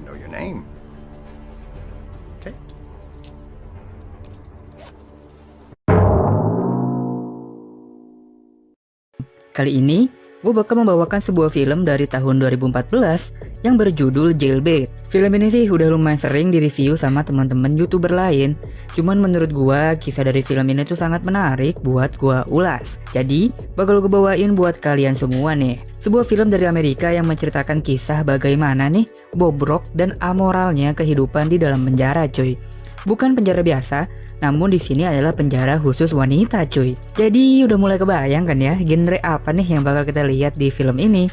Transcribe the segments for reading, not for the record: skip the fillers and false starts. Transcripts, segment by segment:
know your name. Okay. Kali ini, gue bakal membawakan sebuah film dari tahun 2014 yang berjudul Jailbait. Film ini sih udah lumayan sering direview sama teman-teman YouTuber lain. Cuman menurut gue, kisah dari film ini tuh sangat menarik buat gue ulas. Jadi, bakal gue bawain buat kalian semua nih. Sebuah film dari Amerika yang menceritakan kisah bagaimana nih bobrok dan amoralnya kehidupan di dalam penjara, cuy. Bukan penjara biasa, namun di sini adalah penjara khusus wanita, cuy. Jadi udah mulai kebayang kan ya genre apa nih yang bakal kita lihat di film ini?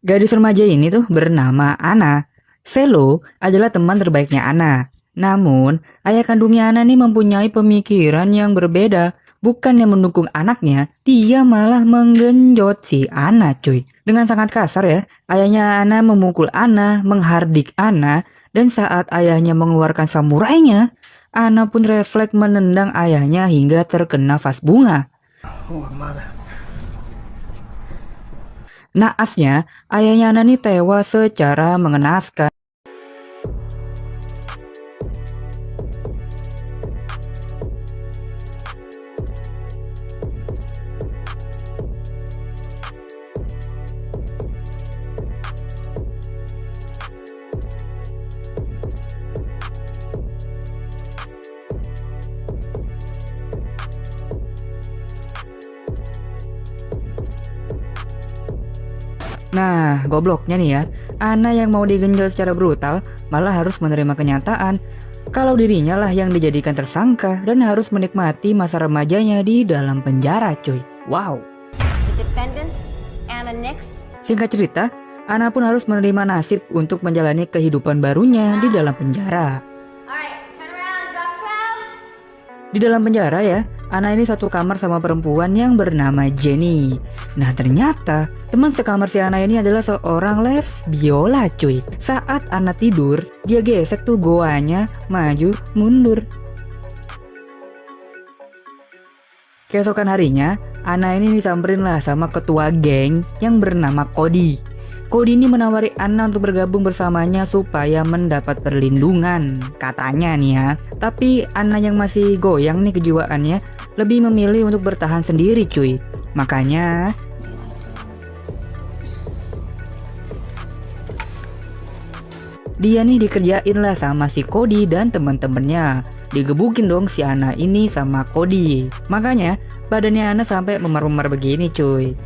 Gadis remaja ini tuh bernama Anna. Velo adalah teman terbaiknya Anna. Namun, ayah kandungnya Anna nih mempunyai pemikiran yang berbeda. Bukan yang mendukung anaknya, dia malah menggenjot si Anna, cuy. Dengan sangat kasar ya, ayahnya Anna memukul Anna, menghardik Anna, dan saat ayahnya mengeluarkan samurainya, Anna pun refleks menendang ayahnya hingga terkena vas bunga. Oh, mother. Naasnya, ayahnya Anna nih tewas secara mengenaskan. Nah, gobloknya nih ya, Anna yang mau digenjot secara brutal malah harus menerima kenyataan kalau dirinya lah yang dijadikan tersangka dan harus menikmati masa remajanya di dalam penjara, cuy. Wow. The defendant, Anna Nix. Singkat cerita, Anna pun harus menerima nasib untuk menjalani kehidupan barunya di dalam penjara. Alright, turn around, drop down. Di dalam penjara ya, Anna ini satu kamar sama perempuan yang bernama Jenny. Nah ternyata teman sekamar si Anna ini adalah seorang les biola, cuy. Saat Anna tidur, dia gesek tuh goanya maju mundur. Keesokan harinya, Anna ini disamperin lah sama ketua geng yang bernama Cody. Cody ini menawari Anna untuk bergabung bersamanya supaya mendapat perlindungan, katanya nih ya. Tapi Anna yang masih goyang nih kejiwaannya lebih memilih untuk bertahan sendiri, cuy. Makanya dia nih dikerjain lah sama si Cody dan temen-temennya. Digebukin dong si Anna ini sama Cody. Makanya badannya Anna sampai memar-memar begini, cuy.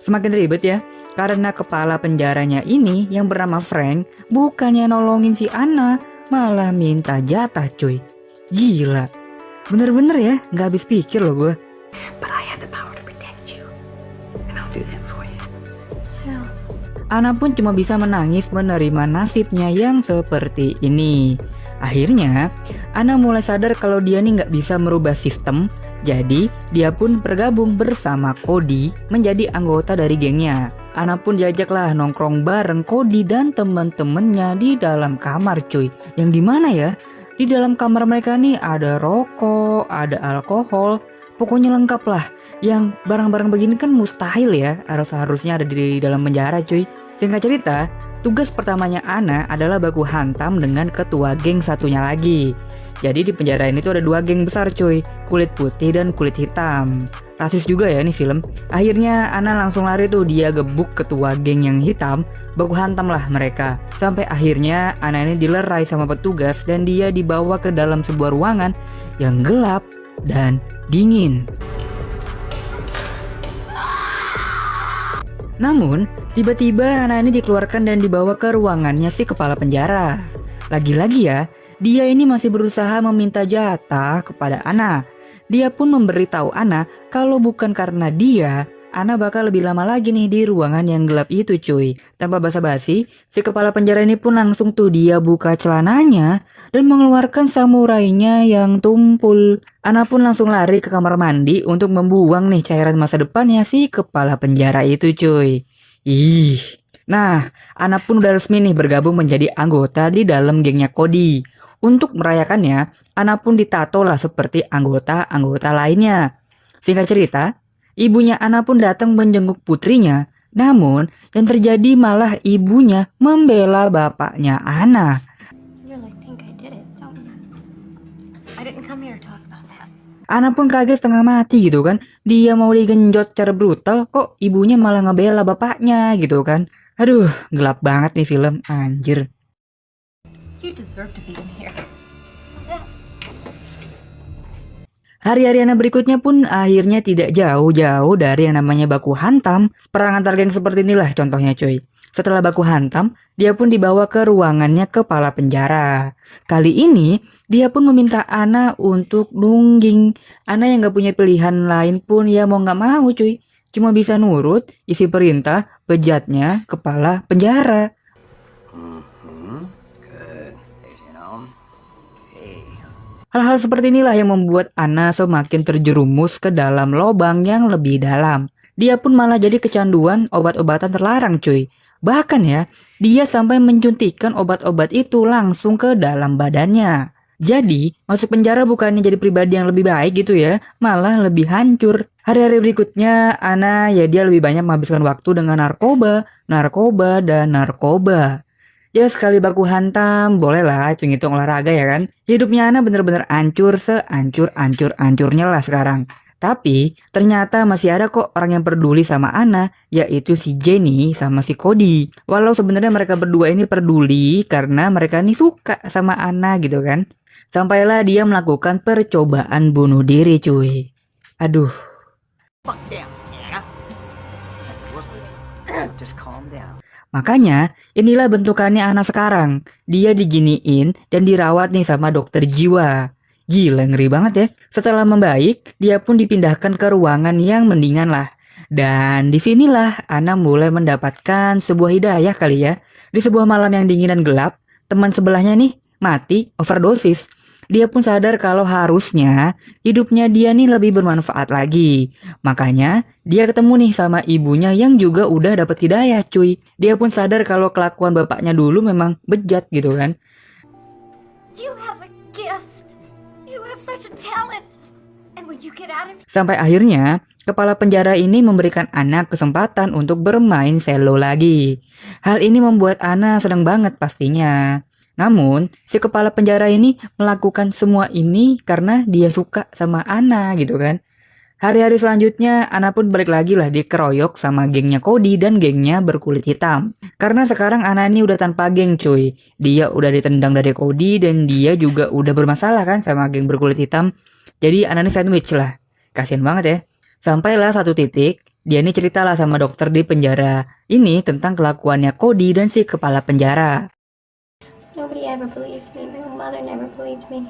Semakin ribet ya, karena kepala penjaranya ini yang bernama Frank bukannya nolongin si Anna, malah minta jatah, cuy. Gila, bener-bener ya, gak habis pikir loh gue. But I have the power to protect you, and I'll do that for you. Hell. Anna pun cuma bisa menangis menerima nasibnya yang seperti ini. Akhirnya, Anna mulai sadar kalau dia nih nggak bisa merubah sistem. Jadi, dia pun bergabung bersama Cody menjadi anggota dari gengnya. Anna pun diajaklah nongkrong bareng Cody dan temen-temennya di dalam kamar, cuy. Yang dimana ya? Di dalam kamar mereka nih ada rokok, ada alkohol. Pokoknya lengkap lah. Yang barang-barang begini kan mustahil ya, harusnya ada di dalam penjara, cuy. Singkat cerita, tugas pertamanya Anna adalah baku hantam dengan ketua geng satunya lagi. Jadi di penjara ini tuh ada dua geng besar, cuy, kulit putih dan kulit hitam. Rasis juga ya nih film. Akhirnya Anna langsung lari tuh, dia gebuk ketua geng yang hitam, baku hantam lah mereka. Sampai akhirnya Anna ini dilerai sama petugas dan dia dibawa ke dalam sebuah ruangan yang gelap dan dingin. Namun, tiba-tiba Anna ini dikeluarkan dan dibawa ke ruangannya si kepala penjara. Lagi-lagi ya, dia ini masih berusaha meminta jatah kepada Anna. Dia pun memberitahu Anna kalau bukan karena dia, Anna bakal lebih lama lagi nih di ruangan yang gelap itu, cuy. Tanpa basa-basi, si kepala penjara ini pun langsung tuh dia buka celananya dan mengeluarkan samurainya yang tumpul. Anna pun langsung lari ke kamar mandi untuk membuang nih cairan masa depannya si kepala penjara itu, cuy. Ih. Nah, Anna pun udah resmi nih bergabung menjadi anggota di dalam gengnya Cody. Untuk merayakannya, Anna pun ditato lah seperti anggota-anggota lainnya. Singkat cerita, ibunya Ana pun datang menjenguk putrinya. Namun, yang terjadi malah ibunya membela bapaknya Ana. You really think I did it, don't you? I didn't come here to talk about that. Ana pun kaget setengah mati gitu kan. Dia mau digenjot secara brutal, kok ibunya malah ngebela bapaknya gitu kan. Aduh, gelap banget nih film, anjir. You deserve to be in here. Hari-hari Ana berikutnya pun akhirnya tidak jauh-jauh dari yang namanya baku hantam. Perang antar geng seperti inilah contohnya cuy. Setelah baku hantam, dia pun dibawa ke ruangannya kepala penjara. Kali ini, dia pun meminta Ana untuk nungging. Ana yang gak punya pilihan lain pun ya mau gak mau cuy. Cuma bisa nurut isi perintah bejatnya kepala penjara. Good. You know. Okay. Hal-hal seperti inilah yang membuat Ana semakin terjerumus ke dalam lubang yang lebih dalam. Dia pun malah jadi kecanduan obat-obatan terlarang cuy. Bahkan ya, dia sampai menyuntikkan obat-obat itu langsung ke dalam badannya. Jadi, masuk penjara bukannya jadi pribadi yang lebih baik gitu ya, malah lebih hancur. Hari-hari berikutnya, Ana ya dia lebih banyak menghabiskan waktu dengan narkoba, dan narkoba. Ya sekali baku hantam, bolehlah hitung-hitung olahraga ya kan. Hidupnya Ana bener-bener hancur sehancur-hancur-hancurnya lah sekarang. Tapi ternyata masih ada kok orang yang peduli sama Ana, yaitu si Jenny sama si Cody. Walau sebenarnya mereka berdua ini peduli karena mereka ini suka sama Ana gitu kan. Sampailah dia melakukan percobaan bunuh diri cuy. Aduh. Fuck them, yeah. Work with it. Just calm down. Makanya inilah bentukannya Ana sekarang. Dia diginiin dan dirawat nih sama dokter jiwa. Gila ngeri banget ya. Setelah membaik, dia pun dipindahkan ke ruangan yang mendingan lah. Dan disinilah Ana mulai mendapatkan sebuah hidayah kali ya. Di sebuah malam yang dingin dan gelap, teman sebelahnya nih mati overdosis. Dia pun sadar kalau harusnya hidupnya dia nih lebih bermanfaat lagi. Makanya dia ketemu nih sama ibunya yang juga udah dapet hidayah cuy. Dia pun sadar kalau kelakuan bapaknya dulu memang bejat gitu kan. You have a gift. You have such a talent. And when you get out of Sampai akhirnya kepala penjara ini memberikan Ana kesempatan untuk bermain selo lagi. Hal ini membuat Ana senang banget pastinya. Namun, si kepala penjara ini melakukan semua ini karena dia suka sama Ana gitu kan. Hari-hari selanjutnya, Ana pun balik lagi lah dikeroyok sama gengnya Cody dan gengnya berkulit hitam. Karena sekarang Ana ini udah tanpa geng cuy. Dia udah ditendang dari Cody dan dia juga udah bermasalah kan sama geng berkulit hitam. Jadi Ana ini sandwich lah. Kasian banget ya. Sampailah satu titik, dia ini ceritalah sama dokter di penjara ini tentang kelakuannya Cody dan si kepala penjara. Nobody ever believed me. My mother never believed me.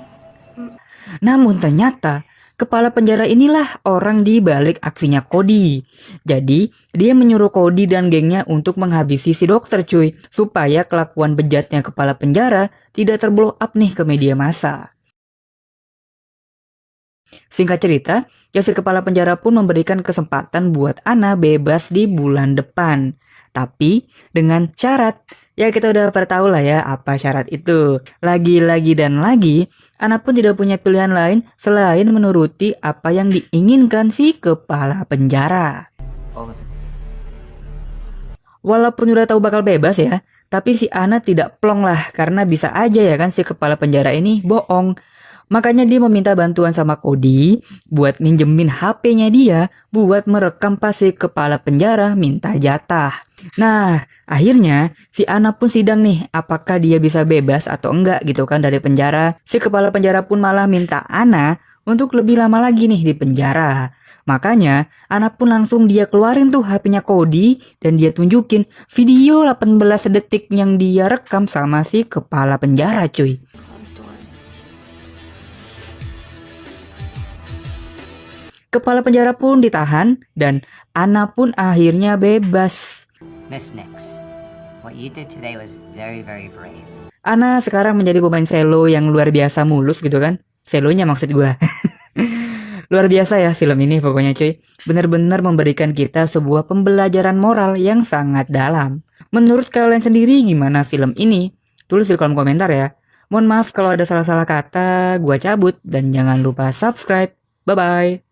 Namun ternyata kepala penjara inilah orang di balik aksinya Cody. Jadi dia menyuruh Cody dan gengnya untuk menghabisi si dokter cuy. Supaya kelakuan bejatnya kepala penjara tidak terblow up nih ke media massa. Singkat cerita, si kepala penjara pun memberikan kesempatan buat Ana bebas di bulan depan. Tapi dengan syarat. Ya kita udah pada tahu lah ya apa syarat itu. Lagi-lagi dan lagi, Ana pun tidak punya pilihan lain selain menuruti apa yang diinginkan si kepala penjara. Walaupun udah tahu bakal bebas ya, tapi si Ana tidak plong lah karena bisa aja ya kan si kepala penjara ini bohong. Makanya dia meminta bantuan sama Cody buat minjemin HP-nya dia buat merekam pas si kepala penjara minta jatah. Nah, akhirnya si Ana pun sidang nih apakah dia bisa bebas atau enggak gitu kan dari penjara. Si kepala penjara pun malah minta Ana untuk lebih lama lagi nih di penjara. Makanya Ana pun langsung dia keluarin tuh HP-nya Cody dan dia tunjukin video 18 detik yang dia rekam sama si kepala penjara cuy. Kepala penjara pun ditahan dan Ana pun akhirnya bebas. Miss Nix, what you did today was very, very brave. Ana sekarang menjadi pemain selo yang luar biasa mulus gitu kan. Selonya maksud gue. Luar biasa ya film ini pokoknya cuy. Benar-benar memberikan kita sebuah pembelajaran moral yang sangat dalam. Menurut kalian sendiri gimana film ini? Tulis di kolom komentar ya. Mohon maaf kalau ada salah-salah kata, gua cabut dan jangan lupa subscribe. Bye-bye.